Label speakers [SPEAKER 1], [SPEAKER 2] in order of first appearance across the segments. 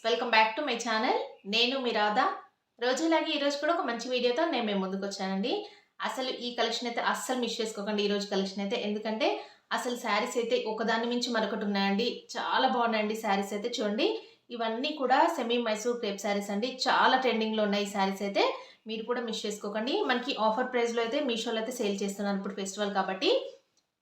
[SPEAKER 1] Welcome back to my channel. నేను మీ రాధా. రోజులాగే ఈరోజు కూడా ఒక మంచి వీడియోతో నేను మీ ముందుకు వచ్చానండి. అసలు ఈ కలెక్షన్ అయితే అస్సలు మిస్ చేసుకోకండి ఈరోజు కలెక్షన్ అయితే. ఎందుకంటే అసలు శారీస్ అయితే ఒకదాని మించి మరొకటి ఉన్నాయండి. చాలా బాగున్నాయండి శారీస్ అయితే చూడండి. ఇవన్నీ కూడా సెమీ మైసూర్ క్రేప్ శారీస్ అండి. చాలా ట్రెండింగ్‌లో ఉన్నాయి ఈ శారీస్ అయితే. మీరు కూడా మిస్ చేసుకోకండి. మనకి ఆఫర్ ప్రైస్‌లో అయితే మీషోలో అయితే సేల్ చేస్తున్నారు ఇప్పుడు ఫెస్టివల్ కాబట్టి.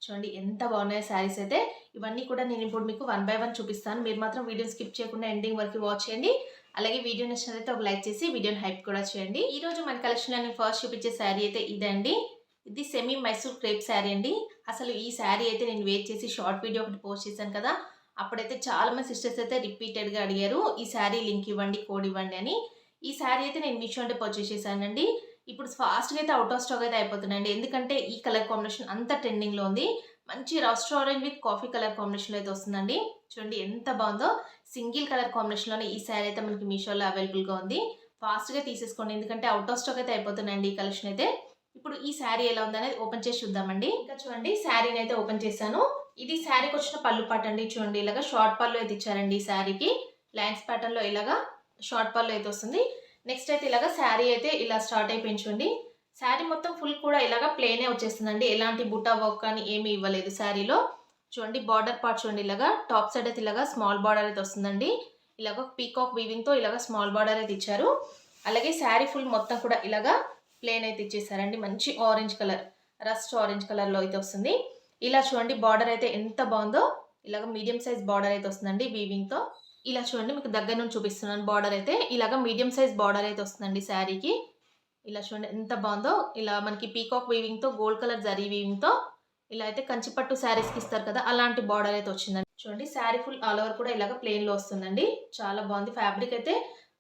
[SPEAKER 1] చూడండి ఎంత బాగున్నాయో శారీస్ అయితే. ఇవన్నీ కూడా నేను ఇప్పుడు మీకు వన్ బై వన్ చూపిస్తాను. మీరు మాత్రం వీడియోని స్కిప్ చేయకుండా ఎండింగ్ వరకు వాచ్ చేయండి. అలాగే వీడియో నచ్చినట్లయితే ఒక లైక్ చేసి వీడియోని హైప్ కూడా చేయండి. ఈ రోజు మన కలెక్షన్‌లో నేను ఫస్ట్ చూపించే శారీ అయితే ఇదండి. ఇది సెమీ మైసూర్ క్రేప్ శారీ అండి. అసలు ఈ శారీ అయితే నేను వేర్ చేసి షార్ట్ వీడియో ఒకటి పోస్ట్ చేశాను కదా! అప్పుడైతే చాలా మంది సిస్టర్స్ అయితే రిపీటెడ్‌గా అడిగారు. ఈ శారీ లింక్ ఇవ్వండి, కోడ్ ఇవ్వండి అని. ఈ శారీ అయితే నేను మీషో నుండి పర్చేస్ చేశానండి. ఇప్పుడు ఫాస్ట్‌గా అయితే ఔట్ ఆఫ్ స్టాక్ అయితే అయిపోతున్నాయండి. ఎందుకంటే ఈ కలర్ కాంబినేషన్ అంతా ట్రెండింగ్‌లో ఉంది. మంచి rust orange with coffee colour కాంబినేషన్‌లో అయితే వస్తుందండి. చూడండి ఎంత బావుందో. సింగిల్ కలర్ కాంబినేషన్‌లోనే ఈ శారీ అయితే మనకి మీషోలో అవైలబుల్‌గా ఉంది. ఫాస్ట్‌గా తీసేసుకోండి. ఎందుకంటే ఔట్ ఆఫ్ స్టాక్ అయితే అయిపోతున్నాయండి ఈ కలెక్షన్ అయితే. ఇప్పుడు ఈ శారీ ఎలా ఉందనేది ఓపెన్ చేసి చూద్దామండి. ఇంకా చూడండి శారీని అయితే ఓపెన్ చేశాను. ఇది శారీకి వచ్చిన పళ్ళు పార్ట్ అండి. చూడండి ఇలాగా షార్ట్ పళ్ళు అయితే ఇచ్చారండి ఈ శారీకి. లైన్స్ ప్యాటర్న్‌లో ఇలాగా షార్ట్ పళ్ళు అయితే వస్తుంది. నెక్స్ట్ అయితే ఇలాగా శారీ అయితే ఇలా స్టార్ట్ అయిపోయింది చూడండి. శారీ మొత్తం ఫుల్ కూడా ఇలాగ ప్లెయినే వచ్చేస్తుందండి. ఎలాంటి బుటా వర్క్ కానీ ఏమీ ఇవ్వలేదు శారీలో. చూడండి బార్డర్ పార్ట్ చూడండి ఇలాగా టాప్ సైడ్ అయితే ఇలాగా స్మాల్ బార్డర్ అయితే వస్తుందండి. ఇలాగ పీకాక్ వీవింగ్‌తో ఇలాగ స్మాల్ బార్డర్ అయితే ఇచ్చారు. అలాగే శారీ ఫుల్ మొత్తం కూడా ఇలాగా ప్లెయిన్ అయితే ఇచ్చేసారండి. మంచి ఆరెంజ్ కలర్, రస్ట్ ఆరెంజ్ కలర్‌లో అయితే వస్తుంది. ఇలా చూడండి బార్డర్ అయితే ఎంత బావుందో. ఇలాగ మీడియం సైజ్ బార్డర్ అయితే వస్తుందండి వీవింగ్‌తో. ఇలా చూడండి మీకు దగ్గర నుంచి చూపిస్తున్నాను బార్డర్ అయితే. ఇలాగ మీడియం సైజ్ బార్డర్ అయితే వస్తుందండి శారీకి. ఇలా చూడండి ఎంత బావుందో. ఇలా మనకి పీకాక్ వీవింగ్‌తో గోల్డ్ కలర్ జరీ వీవింగ్‌తో ఇలా అయితే కంచి పట్టు శారీస్‌కి ఇస్తారు కదా! అలాంటి బార్డర్ అయితే వచ్చిందండి. చూడండి శారీ ఫుల్ ఆల్ ఓవర్ కూడా ఇలాగ ప్లెయిన్‌లో వస్తుందండి. చాలా బావుంది. ఫ్యాబ్రిక్ అయితే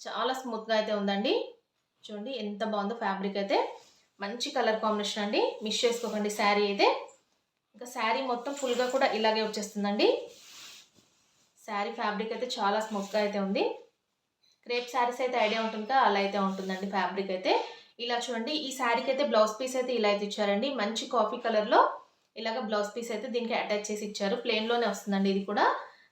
[SPEAKER 1] చాలా స్మూత్‌గా అయితే ఉందండి. చూడండి ఎంత బావుందో ఫ్యాబ్రిక్ అయితే. మంచి కలర్ కాంబినేషన్ అండి. మిస్ చేసుకోకండి శారీ అయితే. ఇంకా శారీ మొత్తం ఫుల్‌గా కూడా ఇలాగే వచ్చేస్తుందండి. శారీ ఫ్యాబ్రిక్ అయితే చాలా స్మూత్‌గా అయితే ఉంది. క్రేప్ శారీస్ అయితే ఐడియా ఉంటుంది కదా! అలా అయితే ఉంటుందండి ఫ్యాబ్రిక్ అయితే. ఇలా చూడండి ఈ శారీకి అయితే బ్లౌజ్ పీస్ అయితే ఇలా అయితే ఇచ్చారండి. మంచి కాఫీ కలర్‌లో ఇలాగ బ్లౌజ్ పీస్ అయితే దీనికి అటాచ్ చేసి ఇచ్చారు. ప్లెయిన్‌లోనే వస్తుందండి ఇది కూడా.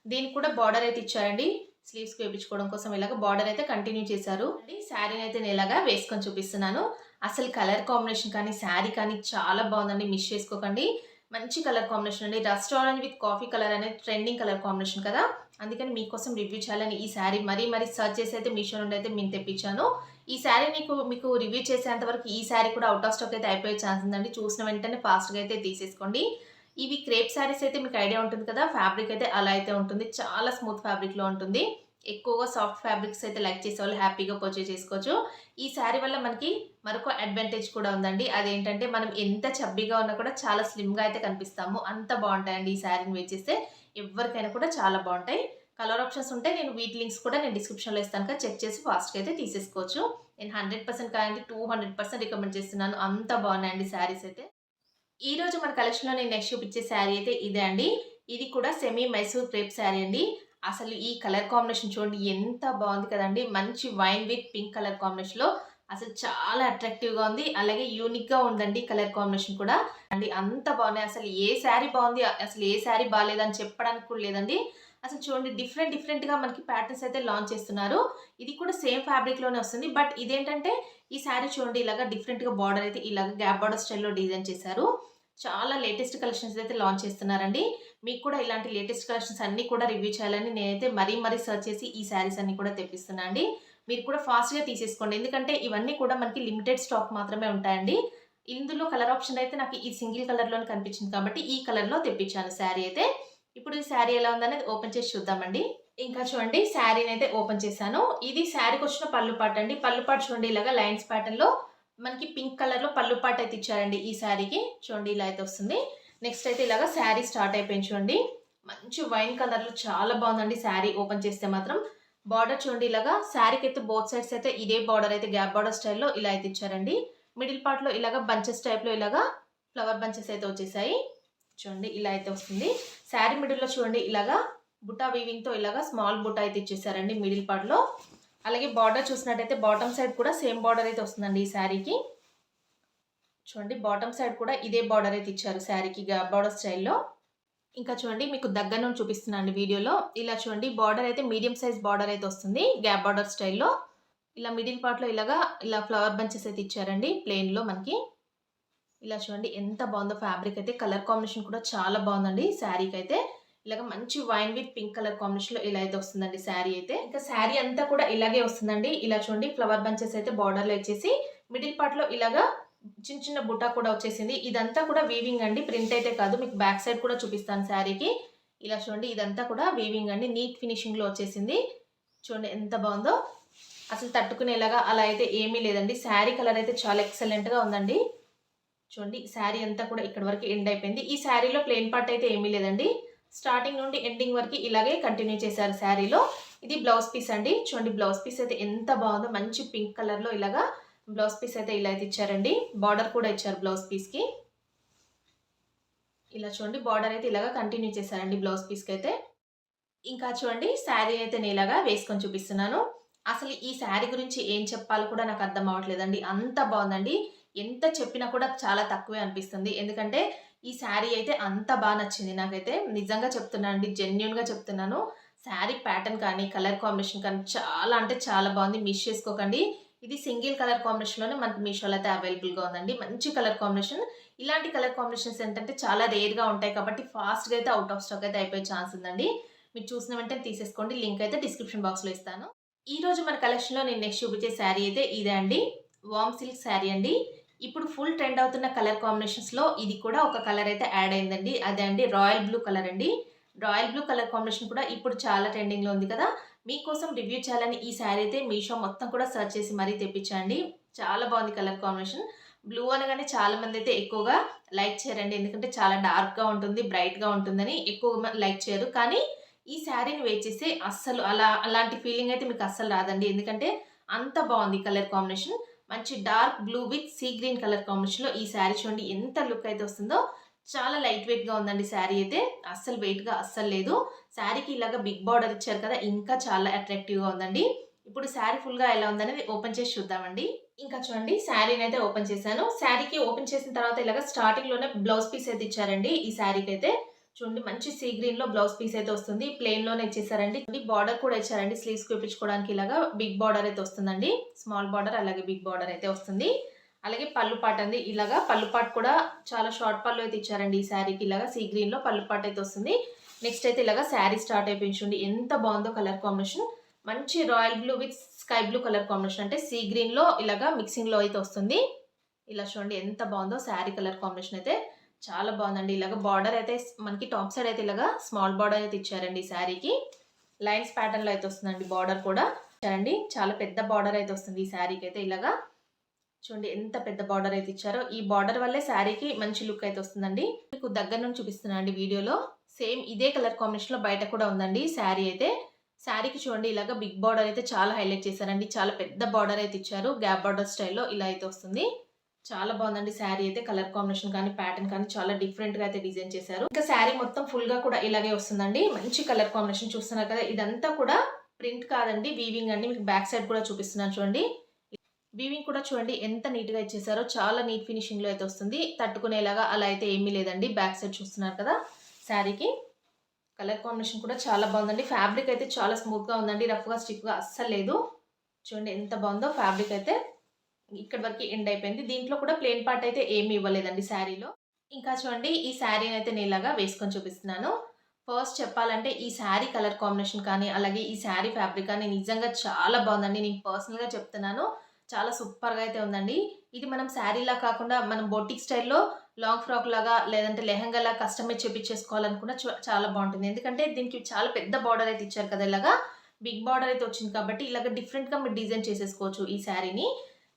[SPEAKER 1] దీనికి కూడా బార్డర్ అయితే ఇచ్చారండి. స్లీవ్స్‌కి వేపించుకోవడం కోసం ఇలాగ బార్డర్ అయితే కంటిన్యూ చేశారు. శారీని అయితే నేను ఇలాగా వేసుకొని చూపిస్తున్నాను. అసలు కలర్ కాంబినేషన్ కానీ, శారీ కానీ చాలా బావుందండి. మిస్ చేసుకోకండి. మంచి కలర్ కాంబినేషన్ అండి. Rust orange with coffee colour అనేది ట్రెండింగ్ కలర్ కాంబినేషన్ కదా! అందుకని మీకోసం రివ్యూ చేయాలని ఈ శారీ మరీ సెర్చ్ చేసి అయితే మీషో నుండి అయితే నేను తెప్పించాను. ఈ శారీ మీకు రివ్యూ చేసేంత వరకు ఈ శారీ కూడా ఔట్ ఆఫ్ స్టాక్ అయితే అయిపోయే ఛాన్స్ ఉందండి. చూసిన వెంటనే ఫాస్ట్‌గా అయితే తీసేసుకోండి. ఇవి క్రేప్ శారీస్ అయితే మీకు ఐడియా ఉంటుంది కదా! ఫ్యాబ్రిక్ అయితే అలా అయితే ఉంటుంది. చాలా స్మూత్ ఫ్యాబ్రిక్‌లో ఉంటుంది. ఎక్కువగా సాఫ్ట్ ఫ్యాబ్రిక్స్ అయితే లైక్ చేసేవాళ్ళు హ్యాపీగా పర్చేజ్ చేసుకోవచ్చు. ఈ శారీ వల్ల మనకి మరొక అడ్వాంటేజ్ కూడా ఉందండి. అదేంటంటే మనం ఎంత చబ్బీగా ఉన్నా కూడా చాలా స్లిమ్‌గా అయితే కనిపిస్తాము. అంత బావుంటాయండి ఈ శారీని వేర్ చేస్తే. ఎవ్వరికైనా కూడా చాలా బావుంటాయి. కలర్ ఆప్షన్స్ ఉంటాయి. నేను వీటి లింక్స్ కూడా నేను డిస్క్రిప్షన్‌లో ఇస్తాను కదా! చెక్ చేసి ఫాస్ట్‌గా అయితే తీసేసుకోవచ్చు. నేను 100% కాదండి 200% రికమెండ్ చేస్తున్నాను. అంత బాగున్నాయండి శారీస్ అయితే. ఈరోజు మన కలెక్షన్‌లో నేను నెక్స్ట్ చూపించే శారీ అయితే ఇదే అండి. ఇది కూడా సెమీ మైసూర్ క్రేప్ శారీ అండి. అసలు ఈ కలర్ కాంబినేషన్ చూడండి ఎంత బాగుంది కదండీ! మంచి వైన్ విత్ పింక్ కలర్ కాంబినేషన్‌లో అసలు చాలా అట్రాక్టివ్‌గా ఉంది. అలాగే యూనిక్‌గా ఉందండి కలర్ కాంబినేషన్ కూడా. అండి అంత బాగున్నాయి. అసలు ఏ శారీ బాగుంది, అసలు ఏ శారీ బాలేదని చెప్పడానికి కూడా లేదండి. అసలు చూడండి డిఫరెంట్‌గా మనకి ప్యాటర్న్స్ అయితే లాంచ్ చేస్తున్నారు. ఇది కూడా సేమ్ ఫ్యాబ్రిక్‌లోనే వస్తుంది. బట్ ఇదేంటంటే ఈ శారీ చూడండి ఇలాగ డిఫరెంట్‌గా బార్డర్ అయితే ఇలాగ గ్యాప్ బార్డర్ స్టైల్‌లో డిజైన్ చేశారు. చాలా లేటెస్ట్ కలెక్షన్స్ అయితే లాంచ్ చేస్తున్నారండి. మీకు కూడా ఇలాంటి లేటెస్ట్ కలెక్షన్స్ అన్నీ కూడా రివ్యూ చేయాలని నేనైతే మరీ సెర్చ్ చేసి ఈ శారీస్ అన్నీ కూడా తెప్పిస్తున్నా అండి. మీరు కూడా ఫాస్ట్‌గా తీసేసుకోండి. ఎందుకంటే ఇవన్నీ కూడా మనకి లిమిటెడ్ స్టాక్ మాత్రమే ఉంటాయండి. ఇందులో కలర్ ఆప్షన్ అయితే నాకు ఈ సింగిల్ కలర్‌లోనే కనిపించింది కాబట్టి ఈ కలర్‌లో తెప్పించాను శారీ అయితే. ఇప్పుడు ఈ శారీ ఎలా ఉందనేది ఓపెన్ చేసి చూద్దామండి. ఇంకా చూడండి శారీనైతే ఓపెన్ చేశాను. ఇది శారీకొచ్చిన పళ్ళు పార్ట్ అండి. పళ్ళు పార్ట్ చూడండి ఇలాగా లైన్స్ ప్యాటర్న్‌లో మనకి పింక్ కలర్‌లో పళ్ళు పార్ట్ అయితే ఇచ్చారండి ఈ శారీకి. చూడండి ఇలా అయితే వస్తుంది. నెక్స్ట్ అయితే ఇలాగా శారీ స్టార్ట్ అయిపోయింది చూడండి. మంచి వైన్ కలర్‌లో చాలా బావుందండి శారీ ఓపెన్ చేస్తే మాత్రం. బార్డర్ చూడండి ఇలాగా శారీకైతే బోత్ సైడ్స్ అయితే ఇదే బార్డర్ అయితే గ్యాప్ బార్డర్ స్టైల్‌లో ఇలా అయితే ఇచ్చారండి. మిడిల్ పార్ట్‌లో ఇలాగా బంచెస్ టైప్‌లో ఇలాగా ఫ్లవర్ బంచెస్ అయితే వచ్చేసాయి. చూడండి ఇలా అయితే వస్తుంది. శారీ మిడిల్‌లో చూడండి ఇలాగా బుటా వీవింగ్‌తో ఇలాగా స్మాల్ బుటా అయితే ఇచ్చేసారండి మిడిల్ పార్ట్‌లో. అలాగే బార్డర్ చూసినట్టయితే బాటమ్ సైడ్ కూడా సేమ్ బార్డర్ అయితే వస్తుందండి ఈ శారీకి. చూడండి బాటమ్ సైడ్ కూడా ఇదే బార్డర్ అయితే ఇచ్చారు శారీకి గ్యాప్ బార్డర్ స్టైల్‌లో. ఇంకా చూడండి మీకు దగ్గర నుండి చూపిస్తున్నాను అండి వీడియోలో. ఇలా చూడండి బార్డర్ అయితే మీడియం సైజ్ బార్డర్ అయితే వస్తుంది. గ్యాప్ బార్డర్ స్టైల్‌లో. ఇలా మిడిల్ పార్ట్‌లో ఇలా ఫ్లవర్ బంచెస్ అయితే ఇచ్చారండి ప్లెయిన్‌లో మనకి. ఇలా చూడండి ఎంత బావుందో ఫ్యాబ్రిక్ అయితే. కలర్ కాంబినేషన్ కూడా చాలా బావుందండి శారీకైతే. ఇలాగ మంచి వైన్ విత్ పింక్ కలర్ కాంబినేషన్‌లో ఇలా అయితే వస్తుందండి శారీ అయితే. ఇంకా శారీ అంతా కూడా ఇలాగే వస్తుందండి. ఇలా చూడండి ఫ్లవర్ బంచెస్ అయితే బార్డర్‌లో ఇచ్చేసి మిడిల్ పార్ట్‌లో ఇలాగా చిన్న చిన్న బుట్ట కూడా వచ్చేసింది. ఇదంతా కూడా వీవింగ్ అండి. ప్రింట్ అయితే కాదు. మీకు బ్యాక్ సైడ్ కూడా చూపిస్తాను శారీకి. ఇలా చూడండి ఇదంతా కూడా వీవింగ్ అండి. నీట్ ఫినిషింగ్‌లో వచ్చేసింది. చూడండి ఎంత బావుందో. అసలు తట్టుకునేలాగా అలా అయితే ఏమీ లేదండి. శారీ కలర్ అయితే చాలా ఎక్సలెంట్‌గా ఉందండి. చూడండి శారీ అంతా కూడా ఇక్కడి వరకు ఎండ్ అయిపోయింది. ఈ శారీలో ప్లెయిన్ పార్ట్ అయితే ఏమీ లేదండి. స్టార్టింగ్ నుండి ఎండింగ్ వరకు ఇలాగే కంటిన్యూ చేశారు శారీలో. ఇది బ్లౌజ్ పీస్ అండి. చూడండి బ్లౌజ్ పీస్ అయితే ఎంత బావుందో. మంచి పింక్ కలర్‌లో ఇలాగా బ్లౌజ్ పీస్ అయితే ఇలా అయితే ఇచ్చారండి. బార్డర్ కూడా ఇచ్చారు బ్లౌజ్ పీస్‌కి. ఇలా చూడండి బార్డర్ అయితే ఇలాగా కంటిన్యూ చేశారండి బ్లౌజ్ పీస్‌కైతే. ఇంకా చూడండి శారీ అయితే నేను ఇలాగా వేసుకొని చూపిస్తున్నాను. అసలు ఈ శారీ గురించి ఏం చెప్పాలో కూడా నాకు అర్థం అవ్వట్లేదండి. అంత బావుందండి. ఎంత చెప్పినా కూడా చాలా తక్కువే అనిపిస్తుంది. ఎందుకంటే ఈ శారీ అయితే అంత బా నచ్చింది నాకైతే. నిజంగా చెప్తున్నా అండి. జెన్యూన్‌గా చెప్తున్నాను. శారీ ప్యాటర్న్ కానీ, కలర్ కాంబినేషన్ కానీ చాలా అంటే చాలా బావుంది. మిస్ చేసుకోకండి. ఇది సింగిల్ కలర్ కాంబినేషన్‌లోనే మనకి మీషోలో అయితే అవైలబుల్‌గా ఉందండి. మంచి కలర్ కాంబినేషన్. ఇలాంటి కలర్ కాంబినేషన్స్ ఏంటంటే చాలా రేర్‌గా ఉంటాయి కాబట్టి ఫాస్ట్‌గా అయితే ఔట్ ఆఫ్ స్టాక్ అయితే అయిపోయే ఛాన్స్ ఉందండి. మీరు చూసిన వెంటనే తీసేసుకోండి. లింక్ అయితే డిస్క్రిప్షన్ బాక్స్‌లో ఇస్తాను. ఈరోజు మన కలెక్షన్‌లో నేను నెక్స్ట్ చూపించే శారీ అయితే ఇదే అండి. వార్మ్ సిల్క్ శారీ అండి. ఇప్పుడు ఫుల్ ట్రెండ్ అవుతున్న కలర్ కాంబినేషన్స్‌లో ఇది కూడా ఒక కలర్ అయితే యాడ్ అయిందండి. అదే అండి రాయల్ బ్లూ కలర్ అండి. రాయల్ బ్లూ కలర్ కాంబినేషన్ కూడా ఇప్పుడు చాలా ట్రెండింగ్‌లో ఉంది కదా! మీకోసం రివ్యూ చేయాలని ఈ శారీ అయితే మీషో మొత్తం కూడా సెర్చ్ చేసి మరీ తెప్పించా అండి. చాలా బాగుంది కలర్ కాంబినేషన్. బ్లూ అనగానే చాలా మందైతే ఎక్కువగా లైక్ చేయరండి. ఎందుకంటే చాలా డార్క్‌గా ఉంటుంది, బ్రైట్‌గా ఉంటుందని ఎక్కువ లైక్ చేయరు. కానీ ఈ శారీని వేర్ చేస్తే అస్సలు అలాంటి ఫీలింగ్ అయితే మీకు అస్సలు రాదండి. ఎందుకంటే అంత బావుంది కలర్ కాంబినేషన్. మంచి dark blue with sea green colour కాంబినేషన్‌లో ఈ శారీ చూడండి ఎంత లుక్ అయితే వస్తుందో. చాలా లైట్ వెయిట్‌గా ఉందండి శారీ అయితే. అస్సలు వెయిట్‌గా అస్సలు లేదు. శారీకి ఇలాగ బిగ్ బార్డర్ ఇచ్చారు కదా! ఇంకా చాలా అట్రాక్టివ్‌గా ఉందండి. ఇప్పుడు శారీ ఫుల్‌గా ఎలా ఉందనేది ఓపెన్ చేసి చూద్దామండి. ఇంకా చూడండి శారీనైతే ఓపెన్ చేశాను. శారీకి ఓపెన్ చేసిన తర్వాత ఇలాగ స్టార్టింగ్‌లోనే బ్లౌజ్ పీస్ అయితే ఇచ్చారండి ఈ శారీకైతే. చూడండి మంచి సీ గ్రీన్‌లో బ్లౌజ్ పీస్ అయితే వస్తుంది. ప్లెయిన్‌లోనే ఇచ్చేసారండి. బార్డర్ కూడా ఇచ్చారండి. స్లీవ్స్‌కి వేపించుకోవడానికి ఇలాగా బిగ్ బార్డర్ అయితే వస్తుందండి. స్మాల్ బార్డర్ అలాగే బిగ్ బార్డర్ అయితే వస్తుంది. అలాగే పళ్ళు పాట అండి. ఇలాగా పళ్ళు పాట కూడా చాలా షార్ట్ పళ్ళు అయితే ఇచ్చారండి ఈ శారీకి. ఇలాగా సీ గ్రీన్‌లో పళ్ళు పాట అయితే వస్తుంది. నెక్స్ట్ అయితే ఇలాగా శారీ స్టార్ట్ అయిపోయింది చూడండి. ఎంత బావుందో కలర్ కాంబినేషన్. మంచి royal blue with sky blue colour combination. అంటే సీ గ్రీన్‌లో ఇలాగా మిక్సింగ్‌లో అయితే వస్తుంది. ఇలా చూడండి ఎంత బావుందో శారీ కలర్ కాంబినేషన్ అయితే. చాలా బావుందండి. ఇలాగ బార్డర్ అయితే మనకి టాప్ సైడ్ అయితే ఇలాగా స్మాల్ బార్డర్ అయితే ఇచ్చారండి ఈ శారీకి. లైన్స్ ప్యాటర్న్‌లో అయితే వస్తుందండి బార్డర్ కూడా. ఇచ్చారండి. చాలా పెద్ద బార్డర్ అయితే వస్తుంది ఈ శారీకైతే ఇలాగా. చూడండి ఎంత పెద్ద బార్డర్ అయితే ఇచ్చారో. ఈ బార్డర్ వల్లే శారీకి మంచి లుక్ అయితే వస్తుందండి. మీకు దగ్గర నుంచి చూపిస్తున్నా అండి వీడియోలో. సేమ్ ఇదే కలర్ కాంబినేషన్‌లో బయట కూడా ఉందండి శారీ అయితే. శారీకి చూడండి ఇలాగ బిగ్ బార్డర్ అయితే చాలా హైలైట్ చేశారండి. చాలా పెద్ద బార్డర్ అయితే ఇచ్చారు. గ్యాప్ బార్డర్ స్టైల్‌లో ఇలా అయితే వస్తుంది. చాలా బావుందండి శారీ అయితే. కలర్ కాంబినేషన్ కానీ, ప్యాటర్న్ కానీ చాలా డిఫరెంట్‌గా అయితే డిజైన్ చేశారు. ఇంకా శారీ మొత్తం ఫుల్‌గా కూడా ఇలాగే వస్తుందండి. మంచి కలర్ కాంబినేషన్ చూస్తున్నారు కదా! ఇదంతా కూడా ప్రింట్ కాదండి. వీవింగ్ అండి. మీకు బ్యాక్ సైడ్ కూడా చూపిస్తున్నాను చూడండి. వీవింగ్ కూడా చూడండి ఎంత నీట్‌గా ఇచ్చేసారో. చాలా నీట్ ఫినిషింగ్‌లో అయితే వస్తుంది. తట్టుకునేలాగా అలా అయితే ఏమీ లేదండి. బ్యాక్ సైడ్ చూస్తున్నారు కదా! శారీకి. కలర్ కాంబినేషన్ కూడా చాలా బావుందండి. ఫ్యాబ్రిక్ అయితే చాలా స్మూత్‌గా ఉందండి. రఫ్‌గా, స్టిఫ్‌గా అస్సలు లేదు. చూడండి ఎంత బావుందో ఫ్యాబ్రిక్ అయితే. ఇక్కడి వరకి ఎండ్ అయిపోయింది. దీంట్లో కూడా ప్లెయిన్ పార్ట్ అయితే ఏమి ఇవ్వలేదండి శారీలో. ఇంకా చూడండి ఈ శారీనైతే నేను ఇలాగా వేసుకొని చూపిస్తున్నాను. ఫస్ట్ చెప్పాలంటే ఈ శారీ కలర్ కాంబినేషన్ కానీ, అలాగే ఈ శారీ ఫ్యాబ్రిక్ కానీ నిజంగా చాలా బావుందండి. నేను పర్సనల్‌గా చెప్తున్నాను. చాలా సూపర్‌గా అయితే ఉందండి. ఇది మనం శారీలా కాకుండా మనం బొటిక్ స్టైల్‌లో లాంగ్ ఫ్రాక్ లాగా లేదంటే లెహంగాలా కస్టమైజ్ చేపించేసుకోవాలనుకున్న చాలా బావుంటుంది. ఎందుకంటే దీనికి చాలా పెద్ద బార్డర్ అయితే ఇచ్చారు కదా! ఇలాగా బిగ్ బార్డర్ అయితే వచ్చింది కాబట్టి ఇలాగ డిఫరెంట్‌గా మీరు డిజైన్ చేసేసుకోవచ్చు ఈ శారీని.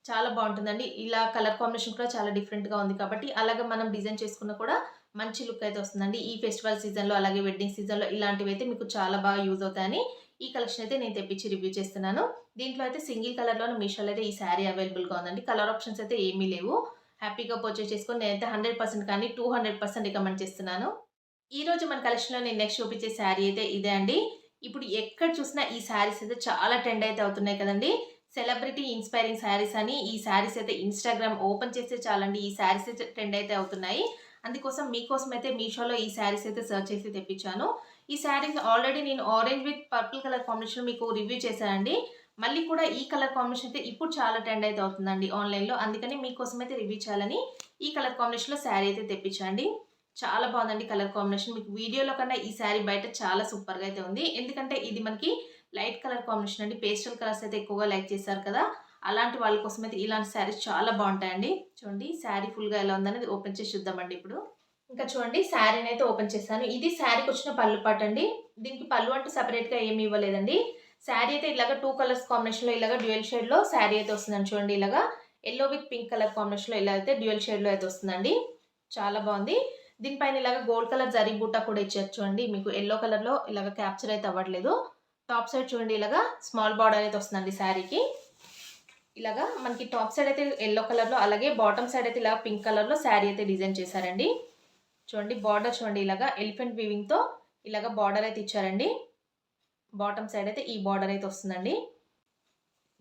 [SPEAKER 1] చాలా బావుంటుందండి. ఇలా కలర్ కాంబినేషన్ కూడా చాలా డిఫరెంట్‌గా ఉంది కాబట్టి, అలాగ మనం డిజైన్ చేసుకున్నా కూడా మంచి లుక్ అయితే వస్తుందండి. ఈ ఫెస్టివల్ సీజన్‌లో అలాగే వెడ్డింగ్ సీజన్‌లో ఇలాంటివైతే మీకు చాలా బాగా యూజ్ అవుతాయని ఈ కలెక్షన్ అయితే నేను తెప్పించి రివ్యూ చేస్తున్నాను. దీంట్లో అయితే సింగిల్ కలర్‌లోనే మీషోలో అయితే ఈ శారీ అవైలబుల్‌గా ఉందండి. కలర్ ఆప్షన్స్ అయితే ఏమీ లేవు. హ్యాపీగా పర్చేజ్ చేసుకొని నేనైతే 100% కానీ 200% రికమెండ్ చేస్తున్నాను. ఈరోజు మన కలెక్షన్‌లో నేను నెక్స్ట్ చూపించే శారీ అయితే ఇదే అండి. ఇప్పుడు ఎక్కడ చూసినా ఈ శారీస్ అయితే చాలా ట్రెండ్ అయితే అవుతున్నాయి కదండీ! సెలబ్రిటీ ఇన్‌స్పైరింగ్ శారీస్ అని ఈ శారీస్ అయితే ఇన్‌స్టాగ్రామ్ ఓపెన్ చేస్తే చాలండి ఈ శారీస్ అయితే ట్రెండ్ అయితే అవుతున్నాయి. అందుకోసం మీకోసం అయితే మీషోలో ఈ శారీస్ అయితే సెర్చ్ చేసి తెప్పించాను. ఈ శారీస్ ఆల్రెడీ నేను orange with purple colour combination మీకు రివ్యూ చేశానండి. మళ్ళీ కూడా ఈ కలర్ కాంబినేషన్ అయితే ఇప్పుడు చాలా ట్రెండ్ అయితే అవుతుందండి ఆన్‌లైన్‌లో. అందుకని మీకోసం అయితే రివ్యూ చేయాలని ఈ కలర్ కాంబినేషన్‌లో శారీ అయితే తెప్పించా. చాలా బాగుందండి కలర్ కాంబినేషన్. మీకు వీడియోలో కన్నా ఈ శారీ బయట చాలా సూపర్‌గా అయితే ఉంది. ఎందుకంటే ఇది మనకి లైట్ కలర్ కాంబినేషన్ అండి. పేస్టల్ కలర్స్ అయితే ఎక్కువగా లైక్ చేశారు కదా! అలాంటి వాళ్ళ కోసం అయితే ఇలాంటి శారీస్ చాలా బావుంటాయండి. చూడండి శారీ ఫుల్‌గా ఎలా ఉందనేది ఓపెన్ చేసి చూద్దామండి ఇప్పుడు. ఇంకా చూడండి శారీనైతే ఓపెన్ చేశాను. ఇది శారీకొచ్చిన పళ్ళు పాటండి. దీనికి పళ్ళు అంటూ సెపరేట్‌గా ఏమి ఇవ్వలేదండి. శారీ అయితే ఇలాగ 2 కలర్స్ కాంబినేషన్‌లో ఇలాగ డ్యూయల్ షేడ్‌లో శారీ అయితే వస్తుందండి చూడండి ఇలాగా. యెల్లో విత్ పింక్ కలర్ కాంబినేషన్‌లో ఇలా అయితే డ్యూయల్ షేడ్‌లో అయితే వస్తుందండి. చాలా బావుంది. దీనిపైన ఇలాగ గోల్డ్ కలర్ జరీ బూటా కూడా ఇచ్చారు చూడండి. మీకు యెల్లో కలర్‌లో ఇలాగ క్యాప్చర్ అయితే అవ్వట్లేదు. టాప్ సైడ్ చూడండి ఇలాగా స్మాల్ బార్డర్ అయితే వస్తుందండి శారీకి. ఇలాగా మనకి టాప్ సైడ్ అయితే యెల్లో కలర్‌లో అలాగే బాటమ్ సైడ్ అయితే ఇలా పింక్ కలర్‌లో శారీ అయితే డిజైన్ చేశారండి. చూడండి బార్డర్ చూడండి ఇలాగా ఎలిఫెంట్ వీవింగ్‌తో ఇలాగ బార్డర్ అయితే ఇచ్చారండి. బాటమ్ సైడ్ అయితే ఈ బార్డర్ అయితే వస్తుందండి.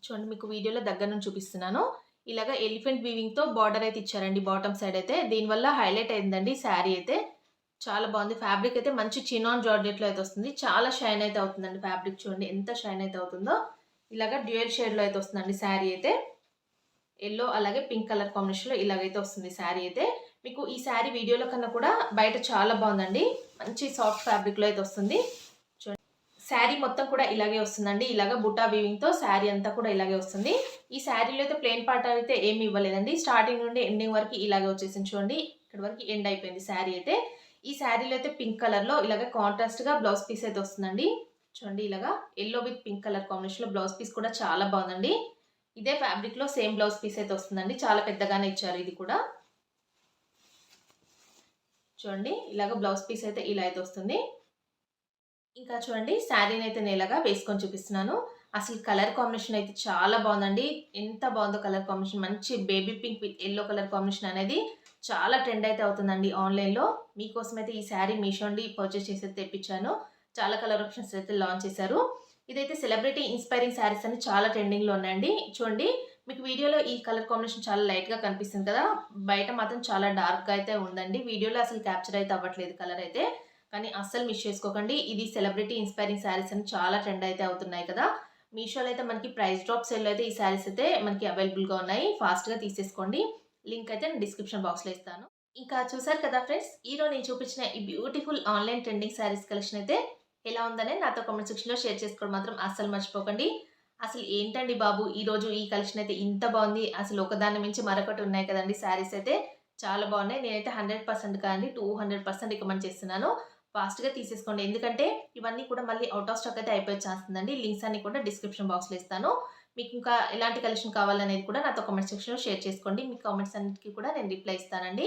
[SPEAKER 1] చూడండి మీకు వీడియోలో దగ్గర నుంచి చూపిస్తున్నాను. ఇలాగ ఎలిఫెంట్ వీవింగ్‌తో బార్డర్ అయితే ఇచ్చారండి బాటమ్ సైడ్ అయితే. దీనివల్ల హైలైట్ అయిందండి శారీ అయితే. చాలా బాగుంది. ఫ్యాబ్రిక్ అయితే మంచి చినాన్ జార్జెట్‌లో అయితే వస్తుంది. చాలా షైన్ అయితే అవుతుందండి ఫ్యాబ్రిక్ చూడండి ఎంత షైన్ అయితే అవుతుందో. ఇలాగ డ్యూయల్ షేడ్‌లో అయితే వస్తుందండి శారీ అయితే. యెల్లో అలాగే పింక్ కలర్ కాంబినేషన్‌లో ఇలాగైతే వస్తుంది శారీ అయితే. మీకు ఈ శారీ వీడియోలో కన్నా కూడా బయట చాలా బాగుందండి. మంచి సాఫ్ట్ ఫ్యాబ్రిక్‌లో అయితే వస్తుంది. శారీ మొత్తం కూడా ఇలాగే వస్తుందండి. ఇలాగ బుటా వీవింగ్‌తో శారీ అంతా కూడా ఇలాగే వస్తుంది. ఈ శారీలో అయితే ప్లెయిన్ పార్ట్ అయితే ఏమి ఇవ్వలేదండి. స్టార్టింగ్ నుండి ఎండింగ్ వరకు ఇలాగే వచ్చేసింది చూడండి. ఇక్కడి వరకు ఎండ్ అయిపోయింది శారీ అయితే. ఈ శారీలో అయితే పింక్ కలర్‌లో ఇలాగ కాంట్రాస్ట్‌గా బ్లౌజ్ పీస్ అయితే వస్తుందండి. చూడండి ఇలాగా యెల్లో విత్ పింక్ కలర్ కాంబినేషన్‌లో బ్లౌజ్ పీస్ కూడా చాలా బాగుందండి. ఇదే ఫ్యాబ్రిక్‌లో సేమ్ బ్లౌజ్ పీస్ అయితే వస్తుందండి. చాలా పెద్దగానే ఇచ్చారు ఇది కూడా. చూడండి ఇలాగ బ్లౌజ్ పీస్ అయితే ఇలా అయితే వస్తుంది. ఇంకా చూడండి శారీనైతే నేను ఇలాగా వేసుకొని చూపిస్తున్నాను. అసలు కలర్ కాంబినేషన్ అయితే చాలా బావుందండి. ఎంత బావుందో కలర్ కాంబినేషన్. మంచి baby pink with yellow colour combination అనేది చాలా ట్రెండ్ అయితే అవుతుందండి ఆన్‌లైన్‌లో. మీకోసం అయితే ఈ శారీ మీషో నుండి పర్చేస్ చేసి తెప్పించాను. చాలా కలర్ ఆప్షన్స్ అయితే లాంచ్ చేశారు. ఇదైతే సెలబ్రిటీ ఇన్‌స్పైరింగ్ శారీస్ అని చాలా ట్రెండింగ్‌లో ఉన్నాయండి. చూడండి మీకు వీడియోలో ఈ కలర్ కాంబినేషన్ చాలా లైట్‌గా కనిపిస్తుంది కదా! బయట మాత్రం చాలా డార్క్‌గా అయితే ఉందండి. వీడియోలో అసలు క్యాప్చర్ అయితే అవ్వట్లేదు కలర్ అయితే. కానీ అస్సలు మిస్ చేసుకోకండి. ఇది సెలబ్రిటీ ఇన్‌స్పైరింగ్ శారీస్ అని చాలా ట్రెండ్ అయితే అవుతున్నాయి కదా! మీషోలో అయితే మనకి ప్రైస్ డ్రాప్ సేల్‌లో అయితే ఈ శారీస్ అయితే మనకి అవైలబుల్‌గా ఉన్నాయి. ఫాస్ట్‌గా తీసేసుకోండి. లింక్ అయితే నేను డిస్క్రిప్షన్ బాక్స్‌లో ఇస్తాను. ఇంకా చూసారు కదా ఫ్రెండ్స్! ఈరోజు నేను చూపించిన ఈ beautiful online trending saris collection అయితే ఎలా ఉందనేది నాతో కామెంట్ సెక్షన్‌లో షేర్ చేసుకోవడం మాత్రం అస్సలు మర్చిపోకండి. అసలు ఏంటండి బాబు! ఈరోజు ఈ కలెక్షన్ అయితే ఇంత బావుంది. అసలు ఒకదాన్ని మించి మరొకటి ఉన్నాయి కదండీ శారీస్ అయితే. చాలా బావున్నాయి. నేనైతే 100% కాదండి 200% రికమెండ్ చేస్తున్నాను. ఫాస్ట్‌గా తీసేసుకోండి. ఎందుకంటే ఇవన్నీ కూడా మళ్ళీ ఔట్ ఆఫ్ స్టాక్ అయితే అయిపోయే ఛాన్స్ ఉందండి. లింక్స్ అన్నీ కూడా డిస్క్రిప్షన్ బాక్స్‌లో ఇస్తాను. మీకు ఇంకా ఎలాంటి కలెక్షన్ కావాలనేది కూడా నాతో కామెంట్ సెక్షన్‌లో షేర్ చేసుకోండి. మీ కామెంట్స్ అన్నిటికి కూడా నేను రిప్లై ఇస్తానండి.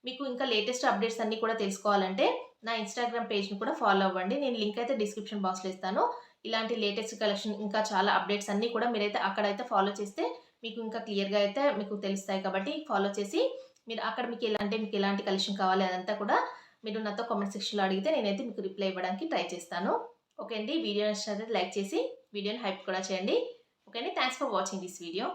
[SPEAKER 1] మీకు ఇంకా లేటెస్ట్ అప్డేట్స్ అన్నీ కూడా తెలుసుకోవాలంటే నా ఇన్‌స్టాగ్రామ్ పేజ్‌ని కూడా ఫాలో అవ్వండి. నేను లింక్ అయితే డిస్క్రిప్షన్ బాక్స్‌లో ఇస్తాను. ఇలాంటి లేటెస్ట్ కలెక్షన్ ఇంకా చాలా అప్డేట్స్ అన్నీ కూడా మీరైతే అక్కడైతే ఫాలో చేస్తే మీకు ఇంకా క్లియర్‌గా అయితే మీకు తెలుస్తాయి కాబట్టి ఫాలో చేసి మీరు అక్కడ మీకు ఎలాంటి కలెక్షన్ కావాలి అదంతా కూడా మీరు నాతో కామెంట్ సెక్షన్‌లో అడిగితే నేనైతే మీకు రిప్లై ఇవ్వడానికి ట్రై చేస్తాను. ఓకే అండి. వీడియో నచ్చినట్లయితే లైక్ చేసి వీడియోని హైప్ కూడా చేయండి. ఓకే అండి. Thanks for watching this video.